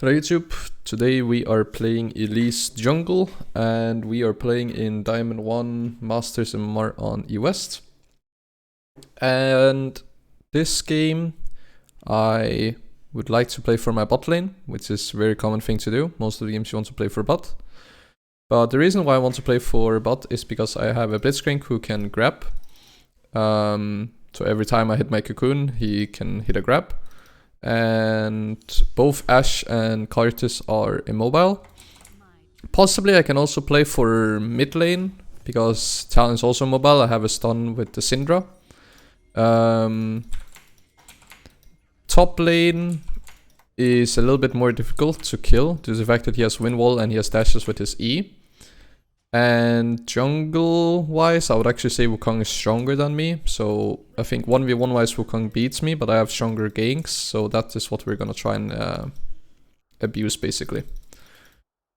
Hello YouTube, today we are playing Elise Jungle and we are playing in Diamond 1 Masters MMR on E-West. And this game I would like to play for my bot lane, which is a very common thing to do. Most of the games you want to play for bot. But the reason why I want to play for bot is because I have a Blitzcrank who can grab. So every time I hit my cocoon, he can hit a grab. And both Ashe and Karthus are immobile. Possibly I can also play for mid lane, because Talon's also mobile. I have a stun with the Syndra. Top lane is a little bit more difficult to kill due to the fact that he has wind wall and he has dashes with his E. And jungle wise, I would actually say Wukong is stronger than me. So I think 1v1 wise Wukong beats me, but I have stronger ganks. So that is what we're gonna try and abuse basically.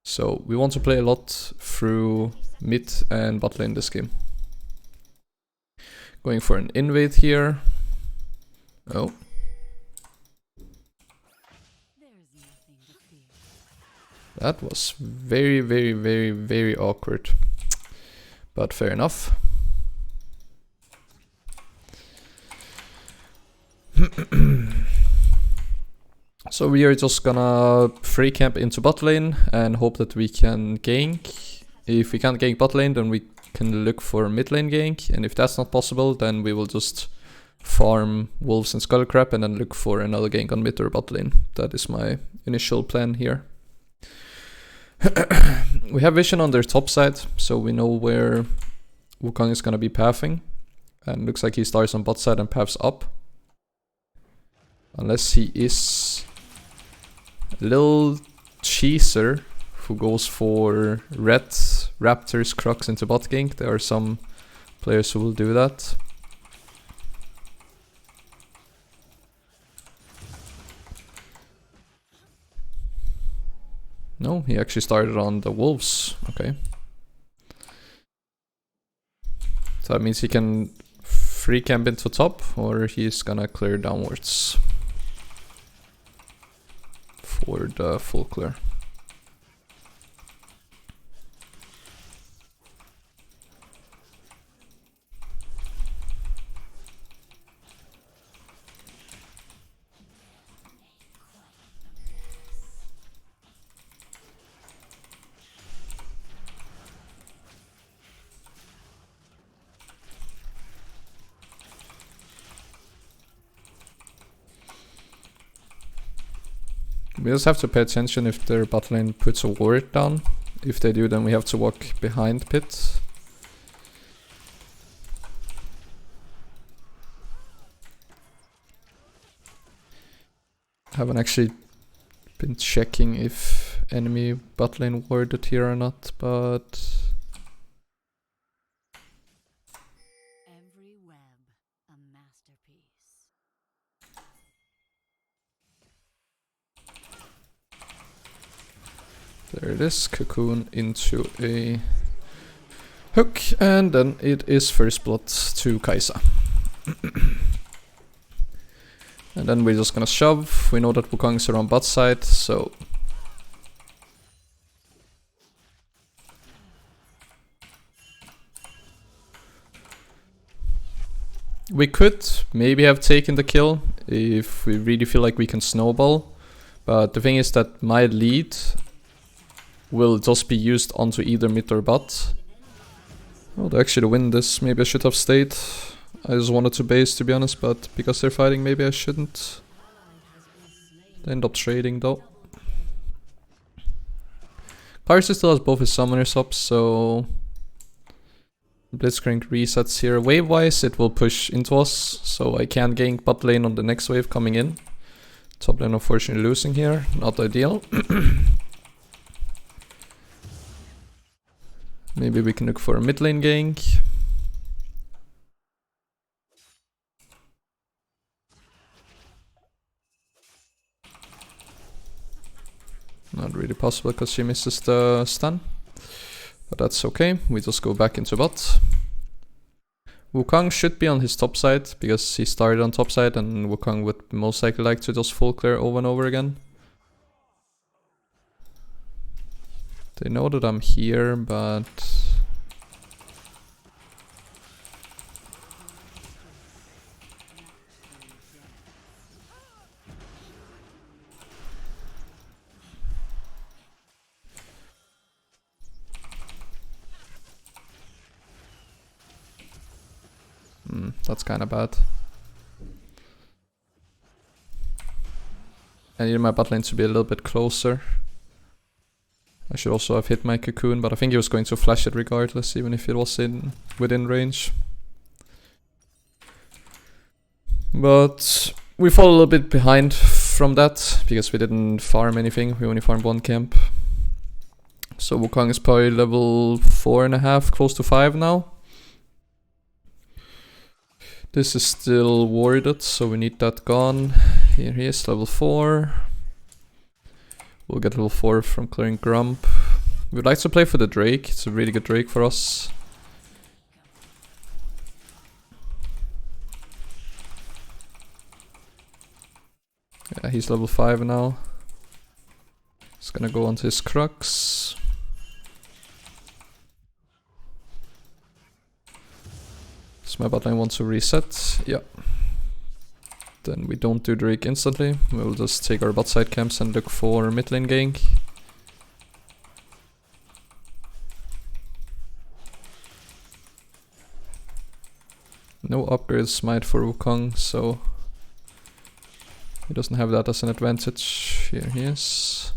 So we want to play a lot through mid and bot lane this game. Going for an invade here. Oh. That was very awkward. But fair enough. So we are just gonna free camp into bot lane and hope that we can gank. If we can't gank bot lane, then we can look for mid lane gank. And if that's not possible, then we will just farm wolves and skullcrab and then look for another gank on mid or bot lane. That is my initial plan here. We have vision on their top side, so we know where Wukong is gonna be pathing. And looks like he starts on bot side and paths up. Unless he is a little cheeser who goes for red raptors crocs into bot gank. There are some players who will do that. No, he actually started on the wolves. Okay. So that means he can free camp into top, or he's gonna clear downwards for the full clear. We just have to pay attention if their bot lane puts a ward down. If they do, then we have to walk behind pit. Haven't actually been checking if enemy bot lane warded here or not, but there it is, cocoon into a hook, and then it is first blood to Kai'Sa. And then we're just gonna shove. We know that Wukong is around bot side, so we could maybe have taken the kill if we really feel like we can snowball. But the thing is that my lead will just be used onto either mid or bot. Oh, to actually win this, maybe I should have stayed. I just wanted to base, to be honest, but because they're fighting, maybe I shouldn't. They end up trading though. Karthus still has both his summoners up, so Blitzcrank resets here. Wave wise, it will push into us, so I can gank bot lane on the next wave coming in. Top lane unfortunately losing here, not ideal. Maybe we can look for a mid lane gank. Not really possible because she misses the stun. But that's okay, we just go back into bot. Wukong should be on his top side, because he started on top side and Wukong would most likely like to just full clear over and over again. They know that I'm here, but... that's kind of bad. I need my bot lane to be a little bit closer. I should also have hit my cocoon, but I think he was going to flash it regardless, even if it was within range. But we fall a little bit behind from that, because we didn't farm anything, we only farmed one camp. So Wukong is probably level 4.5, close to 5 now. This is still warded, so we need that gone. Here he is, level 4. We'll get level 4 from clearing Grump. We'd like to play for the Drake, it's a really good Drake for us. Yeah, he's level 5 now. He's gonna go onto his Crux. Does my bot lane want to reset? Yeah. Then we don't do Drake instantly. We'll just take our bot side camps and look for mid lane gank. No upgrade smite for Wukong, so he doesn't have that as an advantage. Here he is.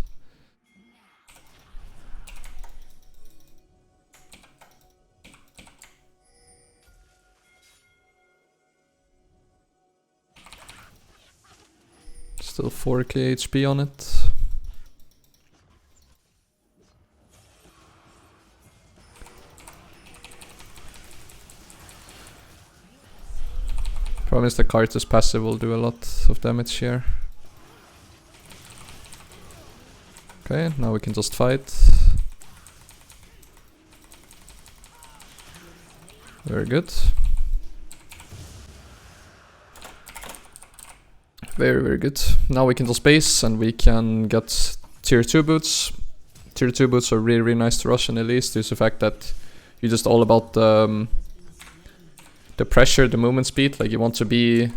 Still 4k HP on it. Problem is the Karthus passive will do a lot of damage here. Okay, now we can just fight. Very good. Very, very good. Now we can just base and we can get tier 2 boots. Tier 2 boots are really, really nice to rush in Elise due to the fact that you're just all about the pressure, the movement speed. Like you want to be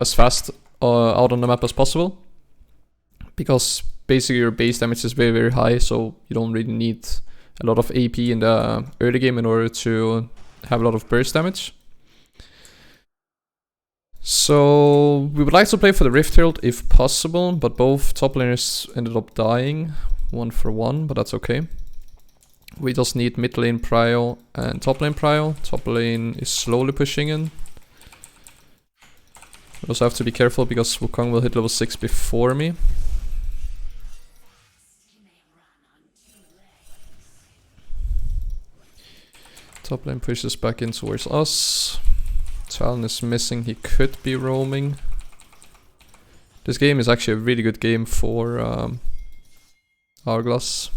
as fast out on the map as possible. Because basically your base damage is very, very high, so you don't really need a lot of AP in the early game in order to have a lot of burst damage. So we would like to play for the Rift Herald if possible, but both top laners ended up dying 1-for-1, but that's okay. We just need mid lane prio and top lane prio. Top lane is slowly pushing in. We also have to be careful because Wukong will hit level 6 before me. Top lane pushes back in towards us. Talon is missing, he could be roaming. This game is actually a really good game for Hourglass.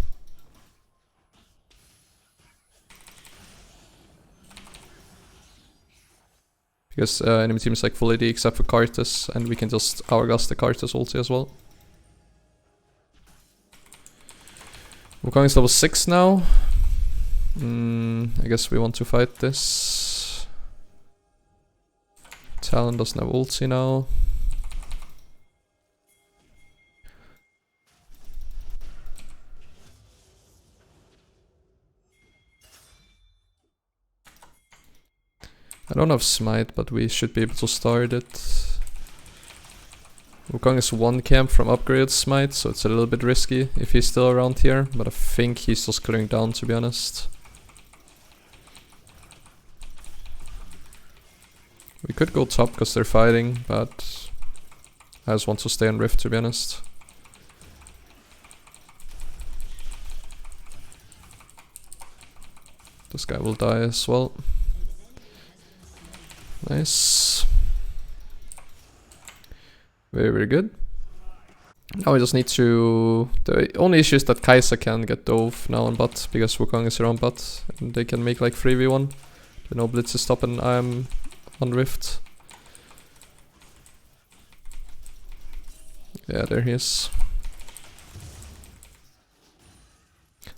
Because enemy team is like full AD except for Karthus, and we can just Hourglass the Karthus ulti as well. Wukong is level 6 now. I guess we want to fight this. Talon doesn't have ulti now. I don't have smite, but we should be able to start it. Wukong is 1 camp from upgraded smite, so it's a little bit risky if he's still around here, but I think he's just clearing down, to be honest. We could go top because they're fighting, but I just want to stay on Rift, to be honest. This guy will die as well. Nice. Very, very good. Now we just need to... The only issue is that Kai'Sa can get dove now on bot, because Wukong is around bot, and they can make like 3v1. The no blitz is stopping, I'm on Rift. Yeah, there he is.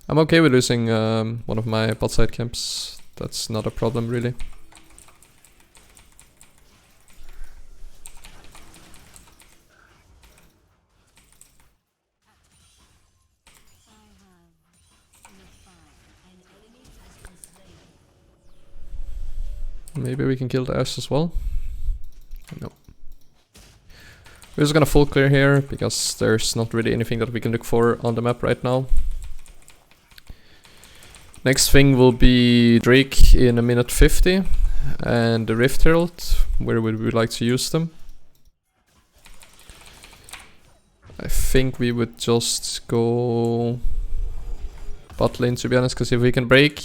I'm okay with losing one of my bot side camps. That's not a problem really. Maybe we can kill the Ash as well. No. We're just gonna full clear here, because there's not really anything that we can look for on the map right now. Next thing will be Drake in a minute 50, and the Rift Herald. Where would we like to use them? I think we would just go bot lane, to be honest, because if we can break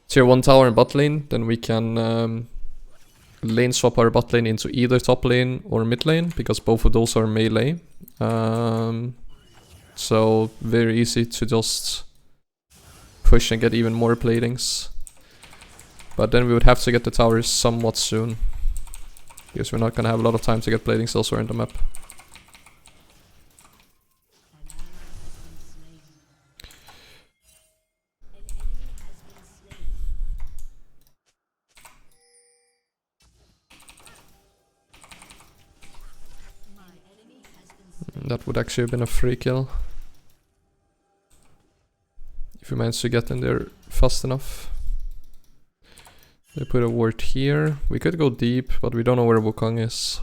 tier 1 tower in bot lane, then we can lane swap our bot lane into either top lane or mid lane, because both of those are melee. So very easy to just push and get even more platings. But then we would have to get the towers somewhat soon, because we're not gonna have a lot of time to get platings elsewhere in the map. That would actually have been a free kill, if we managed to get in there fast enough. They put a ward here. We could go deep, but we don't know where Wukong is.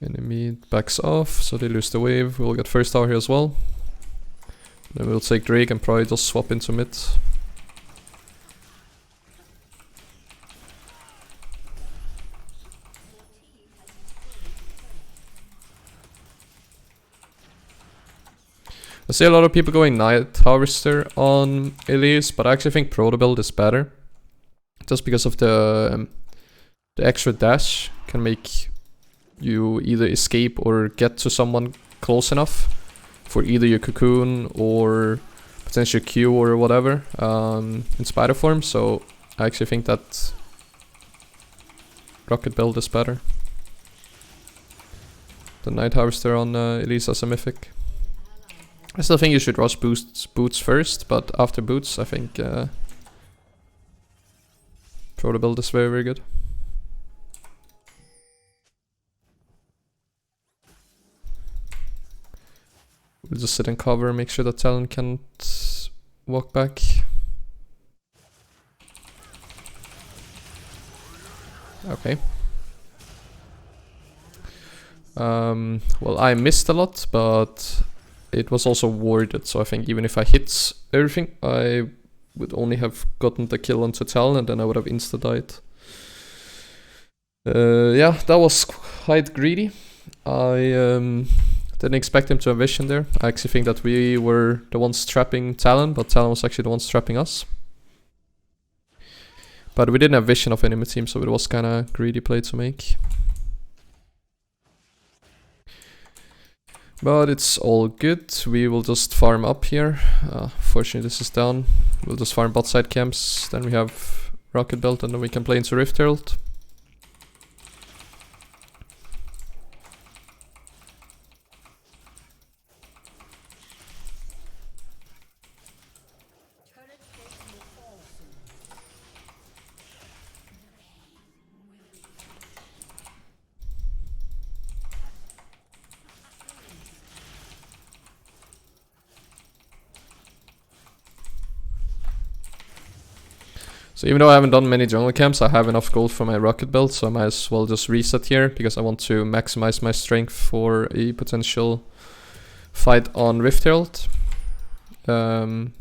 Enemy backs off, so they lose the wave. We'll get first tower here as well. Then we'll take Drake and probably just swap into mid. I see a lot of people going Night Harvester on Elise, but I actually think Proto build is better. Just because of the extra dash can make you either escape or get to someone close enough for either your cocoon or potentially Q or whatever in spider form. So I actually think that rocket build is better. The Night Harvester on Elise as a mythic. I still think you should rush boots first, but after boots I think Proto build is very, very good. We'll just sit and cover, make sure that Talon can't walk back. Okay. Well, I missed a lot, but it was also warded, so I think even if I hit everything, I would only have gotten the kill onto Talon, and then I would have insta-died. Yeah, that was quite greedy. I didn't expect him to have vision there. I actually think that we were the ones trapping Talon, but Talon was actually the ones trapping us. But we didn't have vision of enemy team, so it was kind of greedy play to make. But it's all good. We will just farm up here. Fortunately this is down. We'll just farm bot side camps. Then we have rocket belt, and then we can play into Rift Herald. So even though I haven't done many jungle camps, I have enough gold for my rocket belt, so I might as well just reset here, because I want to maximize my strength for a potential fight on Rift Herald. And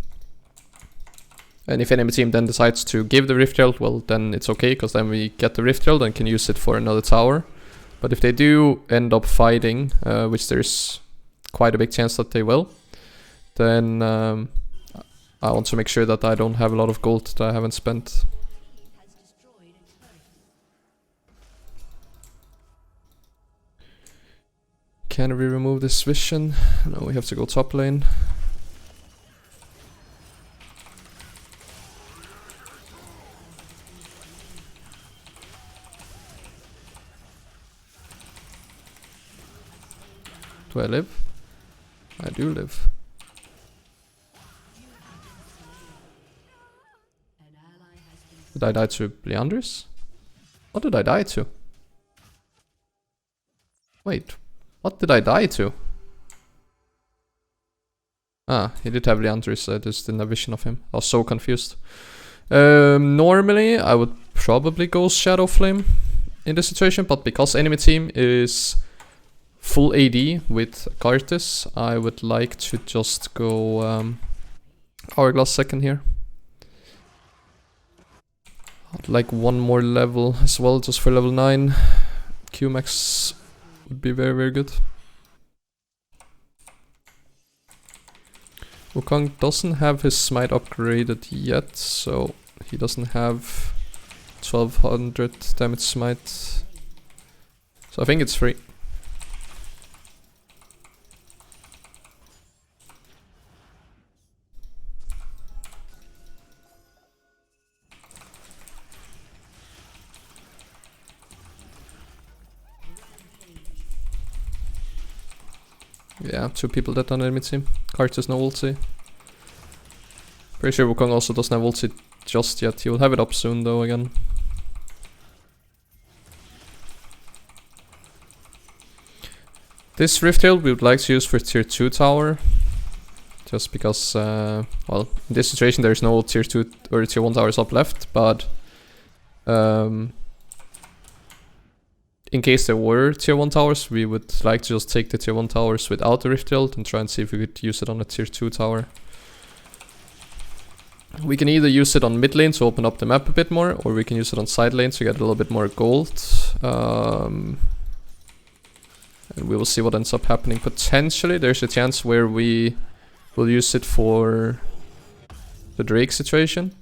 if enemy team then decides to give the Rift Herald, well then it's okay, because then we get the Rift Herald and can use it for another tower. But if they do end up fighting, which there's quite a big chance that they will, then I want to make sure that I don't have a lot of gold that I haven't spent. Can we remove this vision? No, we have to go top lane. Do I live? I do live. Did I die to Leandris? What did I die to? Wait, what did I die to? Ah, he did have Leandris, I just didn't have vision of him. I was so confused. Normally, I would probably go Shadow Flame in this situation, but because enemy team is full AD with Karthus, I would like to just go Hourglass second here. I'd like one more level as well, just for level 9. Qmax would be very, very good. Wukong doesn't have his smite upgraded yet, so he doesn't have 1200 damage smite. So I think it's free. Yeah, 2 people dead on enemy team. Karthus no ulti. Pretty sure Wukong also doesn't have ulti just yet. He will have it up soon though again. This Rift Hill we would like to use for tier 2 tower. Just because, well, in this situation there's no tier 2 or tier 1 towers up left, but in case there were tier 1 towers, we would like to just take the tier 1 towers without the Rift Hilt and try and see if we could use it on a tier 2 tower. We can either use it on mid lane to open up the map a bit more, or we can use it on side lane to get a little bit more gold. And we will see what ends up happening. Potentially there's a chance where we will use it for the Drake situation.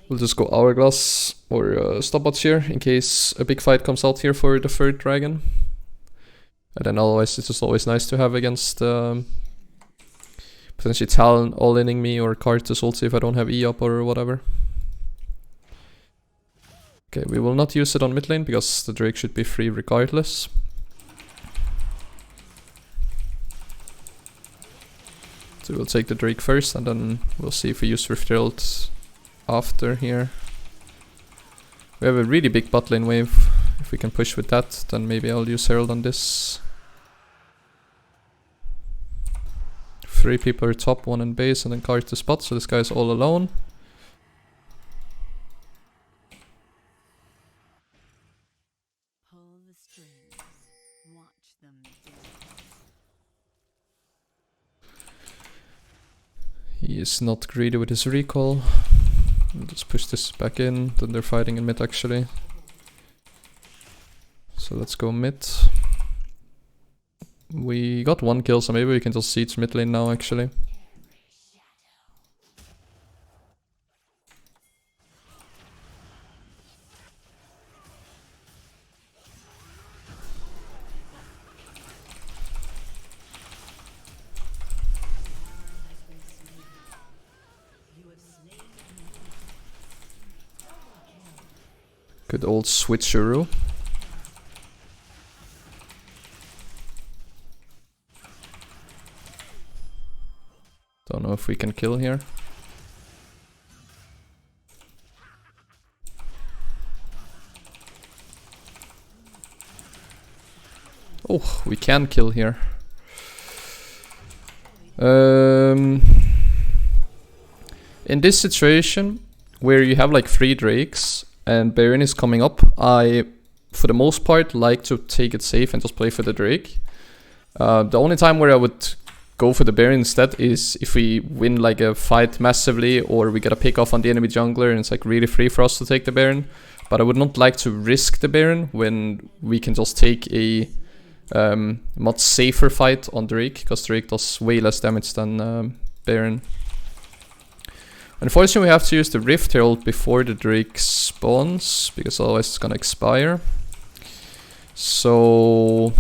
We'll just go Hourglass or Stopwatch here in case a big fight comes out here for the 3rd dragon. And then otherwise it's just always nice to have against potentially Talon all-inning me or Karthus ulti if I don't have E up or whatever. Okay, we will not use it on mid lane because the Drake should be free regardless. So we'll take the Drake first and then we'll see if we use Rift Herald after here. We have a really big bot lane wave. If we can push with that, then maybe I'll use Herald on this. 3 people are top, 1 in base, and then Karthus bot, so this guy's all alone. Pull the strings, watch them dance. He is not greedy with his recall. I'll just push this back in, then they're fighting in mid actually. So let's go mid. We got 1 kill, so maybe we can just siege mid lane now actually. Good old switcheroo. Don't know if we can kill here. Oh, we can kill here. In this situation, where you have like 3 Drakes and Baron is coming up, I, for the most part, like to take it safe and just play for the Drake. The only time where I would go for the Baron instead is if we win like a fight massively or we get a pick off on the enemy jungler and it's like really free for us to take the Baron. But I would not like to risk the Baron when we can just take a much safer fight on Drake, because Drake does way less damage than Baron. Unfortunately, we have to use the Rift Herald before the Drake spawns, because otherwise it's gonna expire. So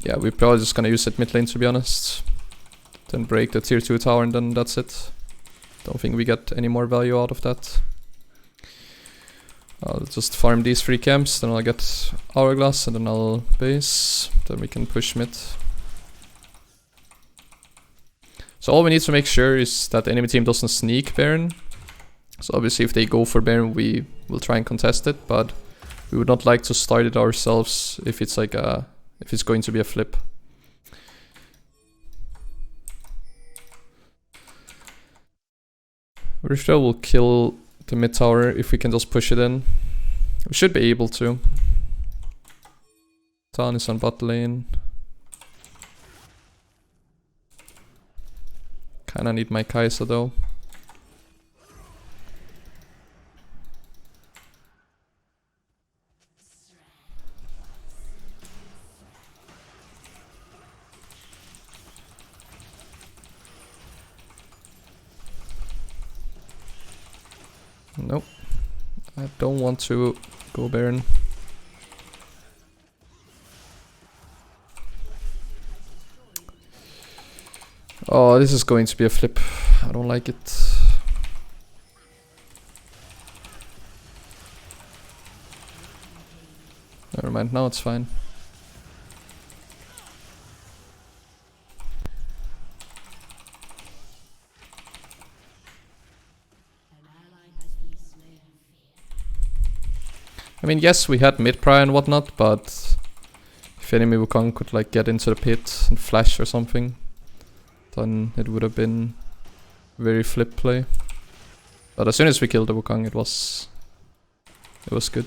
yeah, we're probably just gonna use it mid lane, to be honest. Then break the tier 2 tower and then that's it. Don't think we get any more value out of that. I'll just farm these 3 camps, then I'll get Hourglass, and then I'll base. Then we can push mid. So all we need to make sure is that the enemy team doesn't sneak Baron. So obviously if they go for Baron, we will try and contest it, but we would not like to start it ourselves if it's like if it's going to be a flip. Rifta will kill the mid tower if we can just push it in. We should be able to. Tan is on bot lane. Kinda need my Kai'Sa though. Nope. I don't want to go Baron. Oh, this is going to be a flip. I don't like it. Never mind, now it's fine. I mean, yes, we had mid-pry and whatnot, but if enemy Wukong could like get into the pit and flash or something, then it would have been very flip play. But as soon as we killed the Wukong, it was good.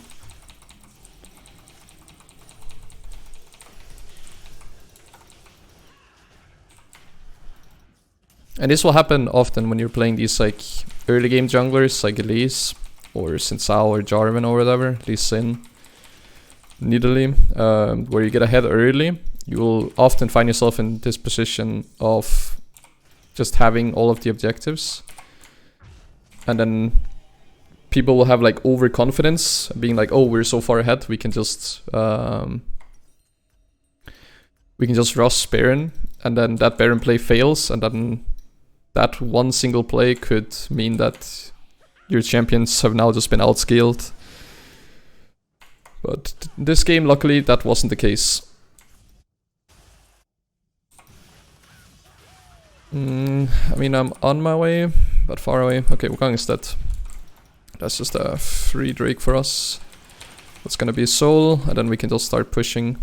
And this will happen often when you're playing these like early game junglers like Elise or Xin Zhao or Jarvan or whatever, Lee Sin, Nidalee, where you get ahead early. You will often find yourself in this position of just having all of the objectives, and then people will have like overconfidence, being like, oh, we're so far ahead, we can just rush Baron, and then that Baron play fails, and then that one single play could mean that your champions have now just been outscaled. But this game, luckily, that wasn't the case. I mean, I'm on my way, but far away. Okay, Wukong is dead. That's just a free Drake for us. That's gonna be Soul, and then we can just start pushing.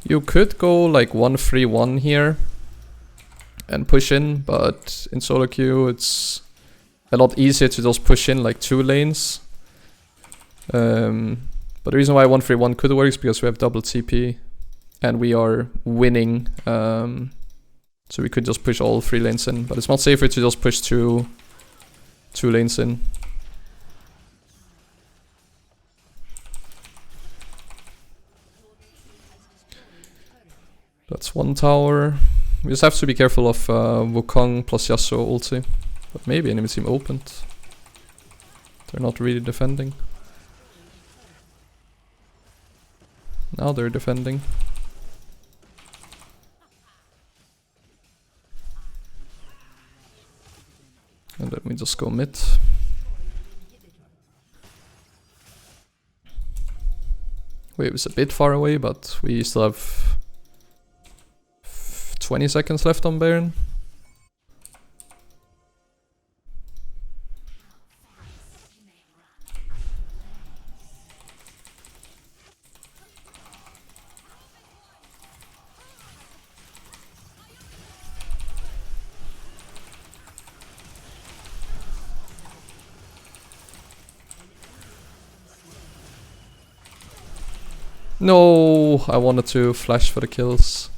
You could go like 1-3-1 here and push in, but in solo queue it's a lot easier to just push in like 2 lanes. But the reason why 1-3-1 could work is because we have double TP and we are winning, so we could just push all 3 lanes in, but it's not safer to just push 2 lanes in. That's 1 tower. We just have to be careful of Wukong plus Yasuo ulti. But maybe enemy team opened. They're not really defending. Now they're defending. And let me just go mid. Wave is a bit far away, but we still have 20 seconds left on Baron. No, I wanted to flash for the kills.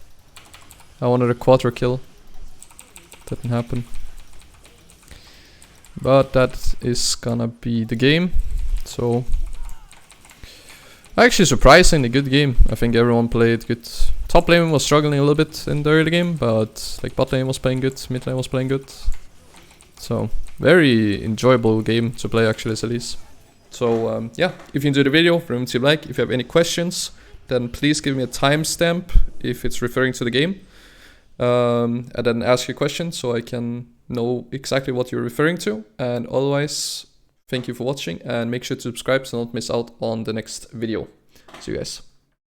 I wanted a quadra kill. Didn't happen. But that is gonna be the game. So actually surprisingly good game. I think everyone played good. Top lane was struggling a little bit in the early game, but like bot lane was playing good, mid lane was playing good. So very enjoyable game to play actually as Elise. So yeah, if you enjoyed the video, remember to like. If you have any questions, then please give me a timestamp if it's referring to the game. and then ask a question so I can know exactly what you're referring to. And otherwise, thank you for watching and make sure to subscribe to not miss out on the next video. See you guys.